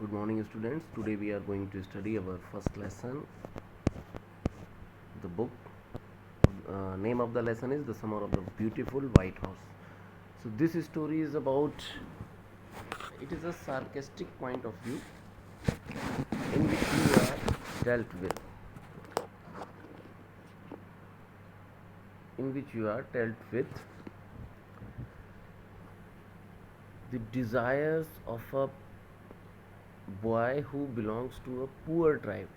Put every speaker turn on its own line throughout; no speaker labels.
Good morning, students. Today we are going to study our first lesson. The book name of the lesson is The Summer of the Beautiful White Horse. So this story is about, it is a sarcastic point of view in which you are dealt with, the desires of a boy who belongs to a poor tribe.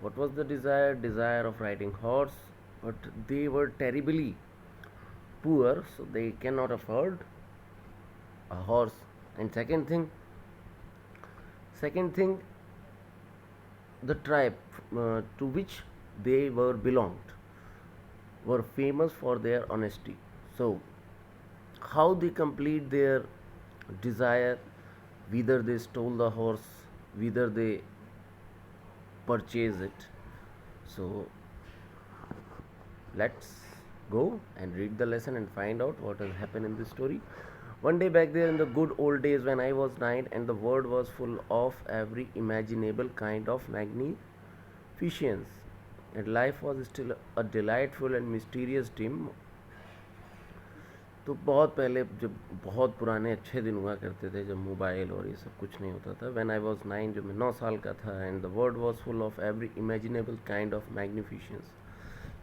What was the desire? Desire of riding horse, but they were terribly poor, so they cannot afford a horse. And second thing, the tribe to which they were belonged were famous for their honesty. So how they complete their desire, whether they stole the horse, whether they purchase it. So let's go and read the lesson and find out what has happened in this story. One day back there in the good old days when I was 9 and the world was full of every imaginable kind of magnificence, and life was still a delightful and mysterious dream. तो बहुत पहले, जब बहुत पुराने अच्छे दिन हुआ करते थे, जब मोबाइल और ये सब कुछ नहीं होता था, व्हेन आई वाज 9, जब मैं 9 साल का था, and the world was full of every imaginable kind of magnificence.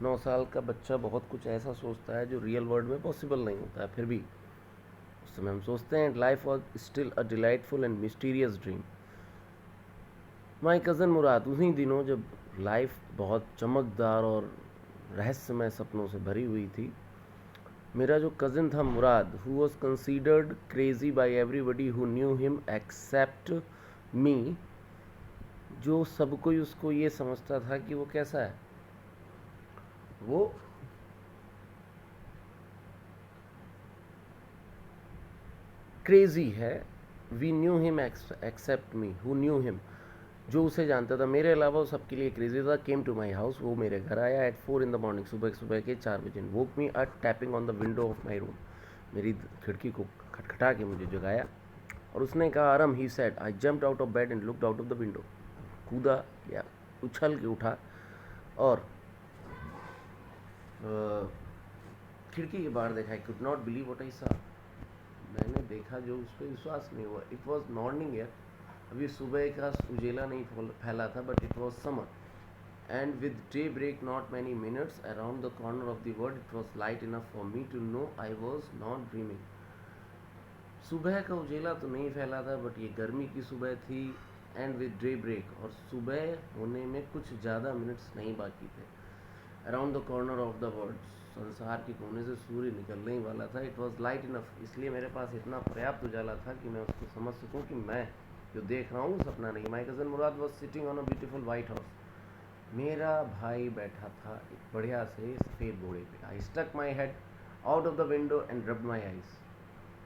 9 साल का बच्चा बहुत कुछ ऐसा सोचता है जो रियल वर्ल्ड में पॉसिबल नहीं होता है, फिर भी उस समय हम सोचते हैं. Life was still a delightful and mysterious dream. My cousin Mourad, उन्हीं दिनों जब लाइफ बहुत चमकदार और रहस्यमय सपनों से भरी हुई थी, मेरा जो कज़न था Mourad, who was considered crazy by everybody who knew him except me, जो सब कोई उसको ये समझता था कि वो कैसा है, वो क्रेजी है. We knew him except me, who knew him, जो उसे जानता था, मेरे अलावा वो सबके लिए क्रेजी था. केम टू माई हाउस, वो मेरे घर आया एट 4 in the morning, सुबह के 4 बजे. Woke me at tapping on the window of my room, मेरी खिड़की को खटखटा के मुझे जगाया और उसने कहा, Aram, he said. I jumped out of bed and looked out of the window. कूदा या उछल के उठा और खिड़की के बाहर देखा. आई could not believe what I saw, मैंने देखा जो उस पर विश्वास नहीं हुआ. इट वॉज मॉर्निंग ईयर, अभी सुबह का उजेला नहीं फैला था, but it was summer, and with daybreak not many minutes around the corner of the world, it was light enough for me to know I was not dreaming. सुबह का उजेला तो नहीं फैला था, बट ये गर्मी की सुबह थी, एंड विद डे ब्रेक, और सुबह होने में कुछ ज़्यादा मिनट्स नहीं बाकी थे. Around the corner of the world, संसार के कोने से सूर्य निकलने ही वाला था. इट वॉज लाइट इनफ, इसलिए मेरे पास इतना पर्याप्त उजाला था कि मैं उसको समझ सकूं कि मैं जो देख रहा हूँ सपना नहीं. माई cousin Murad was sitting on a beautiful white horse, मेरा भाई बैठा था एक बढ़िया से सफ़ेद घोड़े पे. I stuck my head out of the window and rubbed my eyes,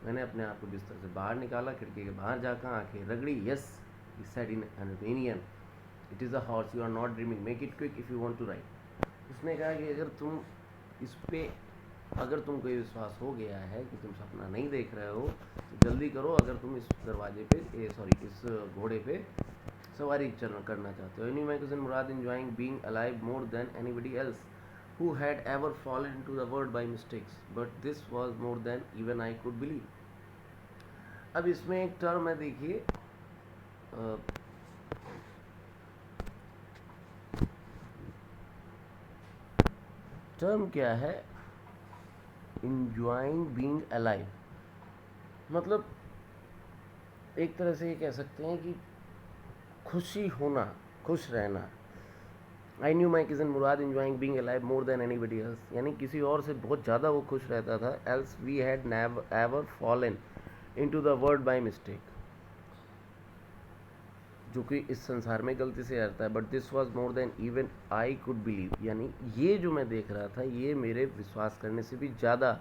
मैंने अपने आप को बिस्तर से बाहर निकाला, खिड़की के बाहर जाकर आंखें रगड़ी. Yes, he said in Albanian, it is a horse, you are not dreaming, make it quick if you want to ride. उसने कहा कि अगर तुम इस पे, अगर तुमको ये विश्वास हो गया है कि तुम सपना नहीं देख रहे हो, तो जल्दी करो. अगर तुम इस दरवाजे पे इस घोड़े पे सवारी करना चाहते हो. Any my cousin Murad enjoying being alive more than anybody else who had ever fallen into the world by mistakes, but this was more than even I could believe. अब इसमें एक टर्म है, देखिए, टर्म क्या है, enjoying being alive, मतलब एक तरह से ये कह सकते हैं कि खुशी होना, खुश रहना. आई knew my cousin Murad enjoying being alive more than anybody else, यानी किसी और से बहुत ज़्यादा वो खुश रहता था. else we had never ever fallen into the world by mistake, जो कि इस संसार में गलती से आता है. But this was more than even I could believe, यानी ये जो मैं देख रहा था ये मेरे विश्वास करने से भी ज़्यादा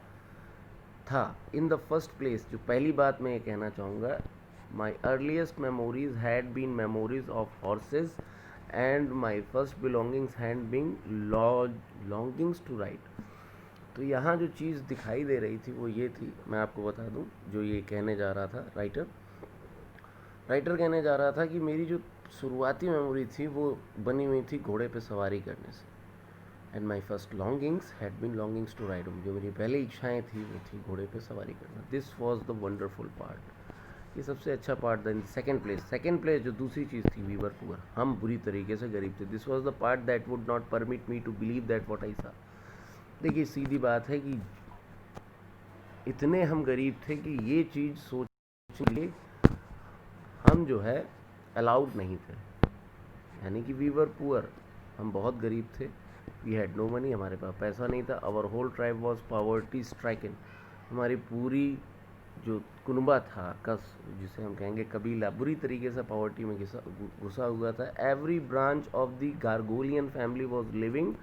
था. इन द फर्स्ट प्लेस, जो पहली बात मैं ये कहना चाहूँगा, my earliest memories had been memories of horses and my first belongings had been longings to ride. तो यहाँ जो चीज़ दिखाई दे रही थी वो ये थी, मैं आपको बता दूँ, जो ये कहने जा रहा था राइटर, राइटर कहने जा रहा था कि मेरी जो शुरुआती मेमोरी थी वो बनी हुई थी घोड़े पे सवारी करने से। And my first longings had been longings to ride, जो मेरी पहली इच्छाएं थी वो थी घोड़े पे सवारी करना। This was the wonderful part, ये सबसे अच्छा पार्ट था। इन सेकेंड प्लेस जो दूसरी चीज़ थी, वी वर पुअर, हम बुरी तरीके से गरीब थे। This was the part that would not permit me to believe that what I saw. देखिए सीधी बात है कि इतने हम गरीब थे कि ये चीज़ सोच लिए हम जो है अलाउड नहीं थे, यानी कि वी वर पुअर, हम बहुत गरीब थे। वी हैड नो मनी, हमारे पास पैसा नहीं था। Our whole tribe was poverty stricken, हमारी पूरी जो कुनबा था, कस जिसे हम कहेंगे कबीला, बुरी तरीके से पॉवर्टी में घुसा हुआ था। Every branch of the Garoghlanian family was living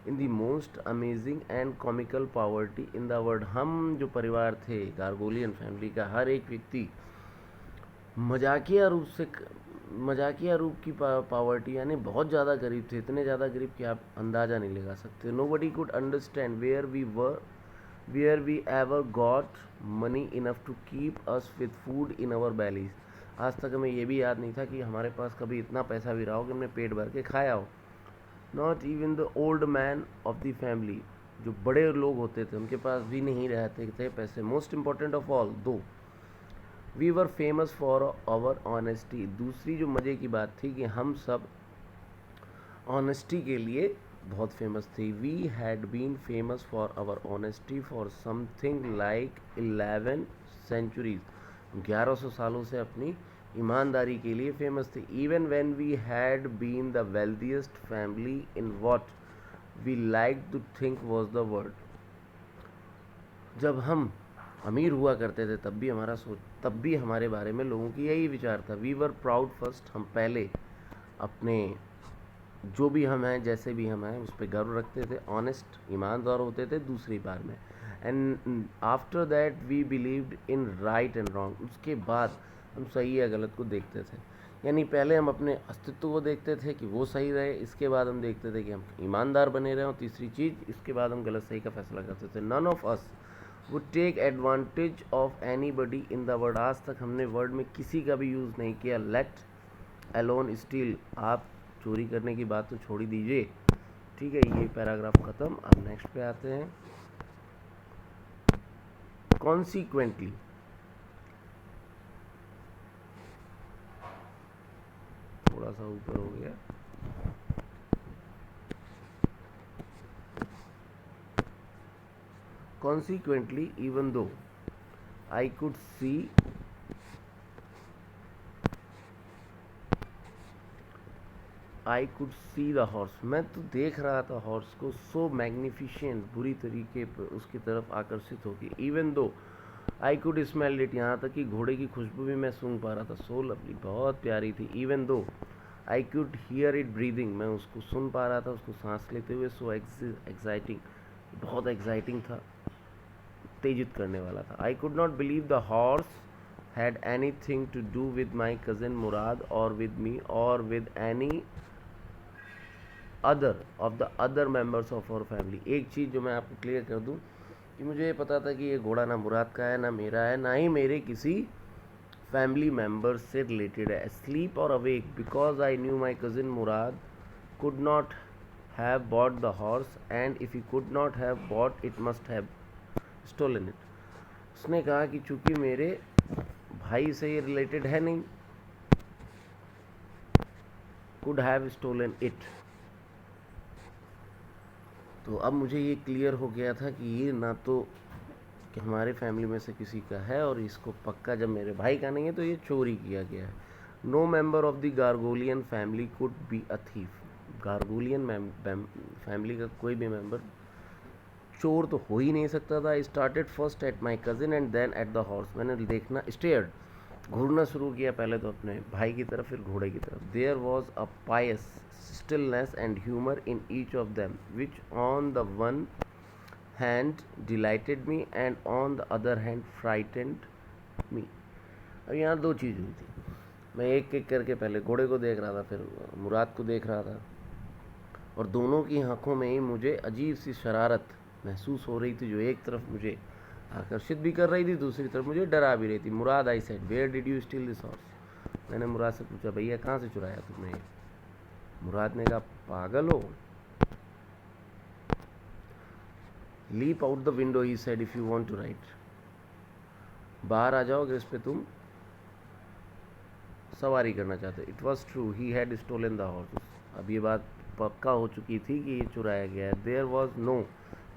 in the most amazing and comical poverty in the world. हम जो परिवार थे गार्गोलियन फैमिली का, हर एक व्यक्ति मजाकिया रूप की पॉवर्टी, यानी बहुत ज़्यादा गरीब थे, इतने ज़्यादा गरीब कि आप अंदाज़ा नहीं लगा सकते। Nobody could understand where we ever got money enough to keep us with food in our bellies. आज तक हमें ये भी याद नहीं था कि हमारे पास कभी इतना पैसा भी रहा हो कि हमने पेट भर के खाया हो। Not even the old man of the family, जो बड़े लोग होते थे उनके पास भी नहीं रहते थे पैसे। Most important of all though, we were famous for our honesty. दूसरी जो मज़े की बात थी कि हम सब ऑनेस्टी के लिए बहुत फेमस थे। We had been famous for our honesty for something like 11 centuries. 1100 सालों से अपनी ईमानदारी के लिए फेमस थे। Even when we had been the wealthiest family in what we like to think was the world. जब हम अमीर हुआ करते थे तब भी हमारे बारे में लोगों की यही विचार था। वी वर प्राउड फर्स्ट, हम पहले अपने जो भी हम हैं, जैसे भी हम हैं, उस पर गर्व रखते थे। ऑनेस्ट, ईमानदार होते थे दूसरी बार में। And after that we believed in right and wrong. उसके बाद हम सही या गलत को देखते थे। यानी पहले हम अपने अस्तित्व को देखते थे कि वो सही रहे, इसके बाद हम देखते थे कि हम ईमानदार बने रहे, और तीसरी चीज़, इसके बाद हम गलत सही का फैसला करते थे। None of us would take advantage of anybody in the world. आज तक हमने वर्ल्ड में किसी का भी यूज़ नहीं किया। लेट अलोन स्टील, आप चोरी करने की बात तो छोड़ ही दीजिए। ठीक है, ये पैराग्राफ ख़त्म। अब नेक्स्ट पे आते हैं। कॉन्सिक्वेंटली, थोड़ा सा ऊपर हो गया। Consequently, even though I could see the horse, मैं तो देख रहा था हॉर्स को, so magnificent, बुरी तरीके पर उसकी तरफ आकर्षित होगी। Even though I could smell it, यहाँ तक कि घोड़े की खुशबू भी मैं सूंघ पा रहा था। So lovely, बहुत प्यारी थी। Even though I could hear it breathing, मैं उसको सुन पा रहा था, उसको सांस लेते हुए। So exciting, बहुत एक्साइटिंग था, उत्तेजित करने वाला था। I could not believe the horse had anything to do with my cousin Mourad or with me or with any other of the other members of our family. एक चीज़ जो मैं आपको क्लियर कर दूं कि मुझे ये पता था कि ये घोड़ा ना मुराद का है, ना मेरा है, ना ही मेरे किसी फैमिली मेम्बर से रिलेटेड है। स्लीप और awake, because I knew my cousin Murad could not have bought the horse, and if he could not have bought it must have stolen it. उसने कहा कि चूंकि मेरे भाई से ये रिलेटेड है नहीं, कुड हैव स्टोलन इट। तो अब मुझे ये क्लियर हो गया था कि ये ना तो कि हमारे फैमिली में से किसी का है, और इसको पक्का जब मेरे भाई का नहीं है तो ये चोरी किया गया है। No member of the Garoghlanian family could be a thief. Garoghlanian family का कोई भी मेंबर चोर तो हो ही नहीं सकता था। I started first at my cousin and then at the horse. मैंने देखना स्टेयर्ड, घूरना शुरू किया, पहले तो अपने भाई की तरफ फिर घोड़े की तरफ। There was a pious stillness and humour in each of them which on the one hand delighted me and on the other hand frightened me. अब यहाँ दो चीज़ हुई थी। मैं एक एक करके पहले घोड़े को देख रहा था, फिर मुराद को देख रहा था, और दोनों की आंखों में ही मुझे अजीब सी शरारत महसूस हो रही थी, जो एक तरफ मुझे आकर्षित भी कर रही थी, दूसरी तरफ मुझे डरा भी रही थी। Mourad, I said, where did you steal this horse? मैंने मुराद से पूछा, भैया कहाँ से चुराया तुमने ये? मुराद ने कहा, पागल हो? Leap out the window, he said, if you want to ride. बाहर आ जाओ अगर इस पे तुम सवारी करना चाहते। It was true, he had stolen the horse. अब ये बात पक्का हो चुकी थी कि ये चुराया गया है। There was no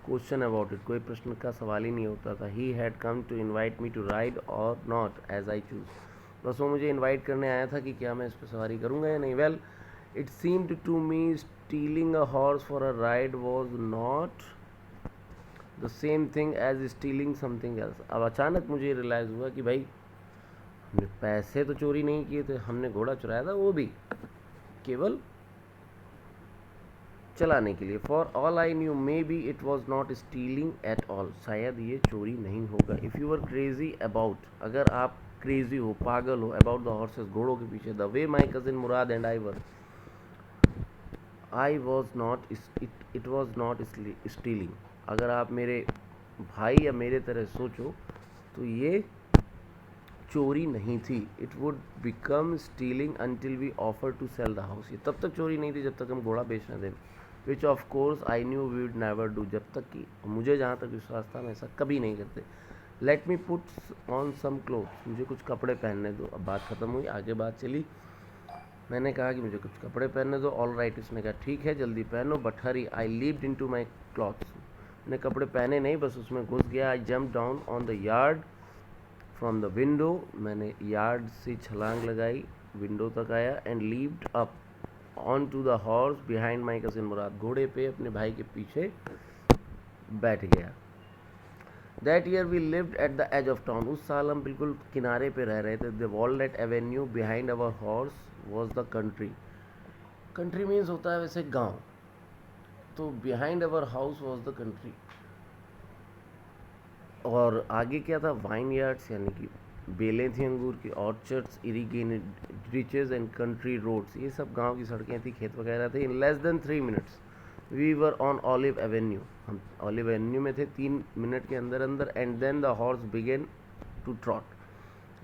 question about it, कोई प्रश्न का सवाल ही नहीं होता था। He had come to invite me to ride or not as I choose, बस वो मुझे इन्वाइट करने आया था कि क्या मैं इस पर सवारी करूँगा या नहीं। Well it seemed to me stealing a horse for a ride was not the same thing as stealing something else. अब अचानक मुझे रियलाइज़ हुआ कि भाई हमने पैसे तो चोरी नहीं किए थे, हमने घोड़ा चुराया था, वो भी केवल चलाने के लिए। For all I knew maybe it was not stealing at all, शायद ये चोरी नहीं होगा। If you are crazy about, अगर आप क्रेजी हो, पागल हो, अबाउट द हॉर्सेस, घोड़ों के पीछे, the way my cousin Murad and I was not, it was not stealing, अगर आप मेरे भाई या मेरे तरह सोचो तो ये चोरी नहीं थी। It would become stealing until we offer to sell the house, ये तब तक चोरी नहीं थी जब तक हम घोड़ा बेच न दें। Which of course I knew we would never do, जब तक कि मुझे जहाँ तक विश्वास था हम ऐसा कभी नहीं करते। Let me put on some clothes, मुझे कुछ कपड़े पहनने दो। अब बात ख़त्म हुई, आगे बात चली। मैंने कहा कि मुझे कुछ कपड़े पहनने दो। ऑल राइट, उसने कहा ठीक है जल्दी पहनो, but hurry. I leaped into my clothes, मैंने कपड़े पहने नहीं, बस उसमें घुस गया। I jump down on the yard from the window, मैंने यार्ड से छलांग लगाई, विंडो तक आया। And leaped up onto the horse behind my cousin Mourad, घोड़े पे अपने भाई के पीछे बैठ गया। That year we lived at the edge of town, उस साल हम बिल्कुल किनारे पे रह रहे थे। The walnut Avenue behind our horse was the country, country means होता है वैसे गांव, तो behind our house was the country. और आगे क्या था, वाइन यार्ड्स यानी कि बेलें थी अंगूर की, orchards, irrigated riches and country roads, ये सब गांव की सड़कें थी, खेत वगैरह थे। In less than 3 minutes we were on olive avenue, हम ऑलिव एवेन्यू में थे 3 मिनट के अंदर अंदर। And then the horse began to trot,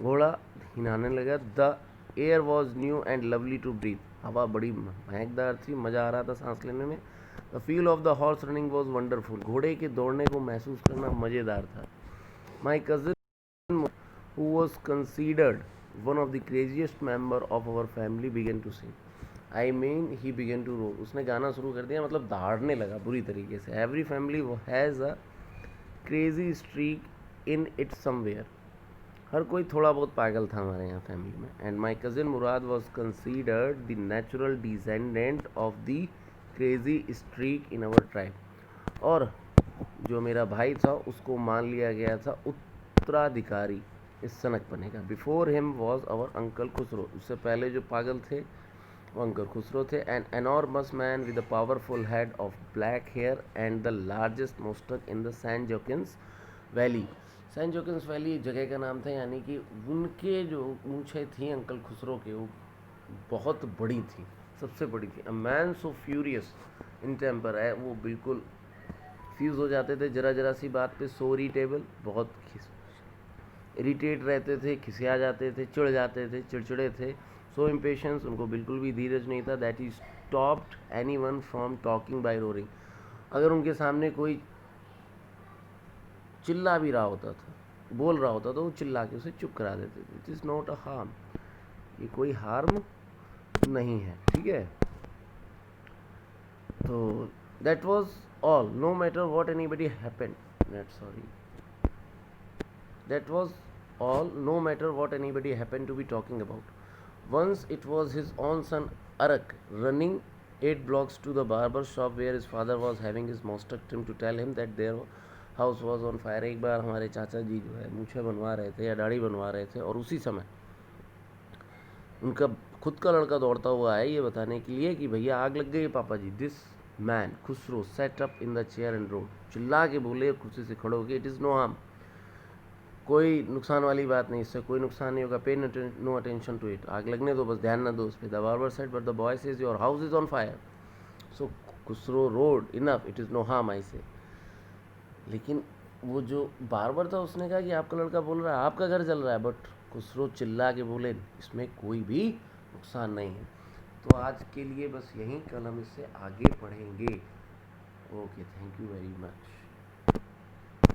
घोड़ा हिलाने लगा। The air was new and lovely to breathe, हवा बड़ी महकदार थी, मज़ा आ रहा था सांस लेने में। The feel of the horse running was wonderful, घोड़े के दौड़ने को महसूस करना मज़ेदार था। My cousin who was considered one of the craziest member of our family began to sing, I mean he began to roar, उसने गाना शुरू कर दिया, मतलब दहाड़ने लगा बुरी तरीके से। every family has a crazy streak in it somewhere, हर कोई थोड़ा बहुत पागल था हमारे यहाँ फैमिली में। And my cousin Murad was considered the natural descendant of the crazy streak in our tribe, और जो मेरा भाई था उसको मान लिया गया था उत्तराधिकारी इस सनकपने का। Before him was our uncle Khosrove, उससे पहले जो पागल थे वो अंकल खुसरो थे। An enormous man with a powerful head of black hair and the largest moustache in the San Joaquin Valley, San Joaquin Valley एक जगह का नाम था, यानी कि उनके जो मूछें थी अंकल खुसरो के, वो बहुत बड़ी थी, सबसे बड़ी थी। A man so furious in temper है, वो बिल्कुल फ्यूज़ हो जाते थे जरा जरा सी बात पे। सो इरिटेबल, बहुत इरिटेट रहते थे, खिसिया जाते थे, चिढ़ जाते थे, चिड़चिड़े थे। सो इम्पेशंस, उनको बिल्कुल भी धीरज नहीं था। That he stopped any one from talking by roaring, अगर उनके सामने कोई चिल्ला भी रहा होता था, बोल रहा होता तो वो चिल्ला के उसे चुप करा देते थे। It is not a harm, ये कोई हार्म नहीं है, ठीक है। तो that was all, no matter what anybody happened, that was all, no matter what anybody happened to be talking about. Once it was his own son Arak running 8 blocks to the barber shop where his father was having his moustache trimmed to tell him that their house was on fire. एक बार हमारे चाचा जी जो है मूछें बनवा रहे थे या दाढ़ी बनवा रहे थे, और उसी समय उनका खुद का लड़का दौड़ता हुआ है ये बताने के लिए कि भैया आग लग गई है पापा जी। This man Khosrove set up in the chair and roared, चिल्ला के बोले कुर्सी से खड़े हो गए, इट इज़ नो हार्म, कोई नुकसान वाली बात नहीं, इससे कोई नुकसान नहीं होगा, पे नो अटेंशन टू इट, आग लगने दो बस, ध्यान ना दो उस पर। The barber said but the boy says your house is on fire, so Khusro road enough, it is no harm I say. लेकिन वो जो बार्बर था उसने कहा कि आपका लड़का बोल रहा है आपका घर जल रहा है, बट खुसरो चिल्ला के बोले इसमें कोई भी नुकसान नहीं है। तो आज के लिए बस यहीं, कल हम इससे आगे पढ़ेंगे। Okay, thank you very much.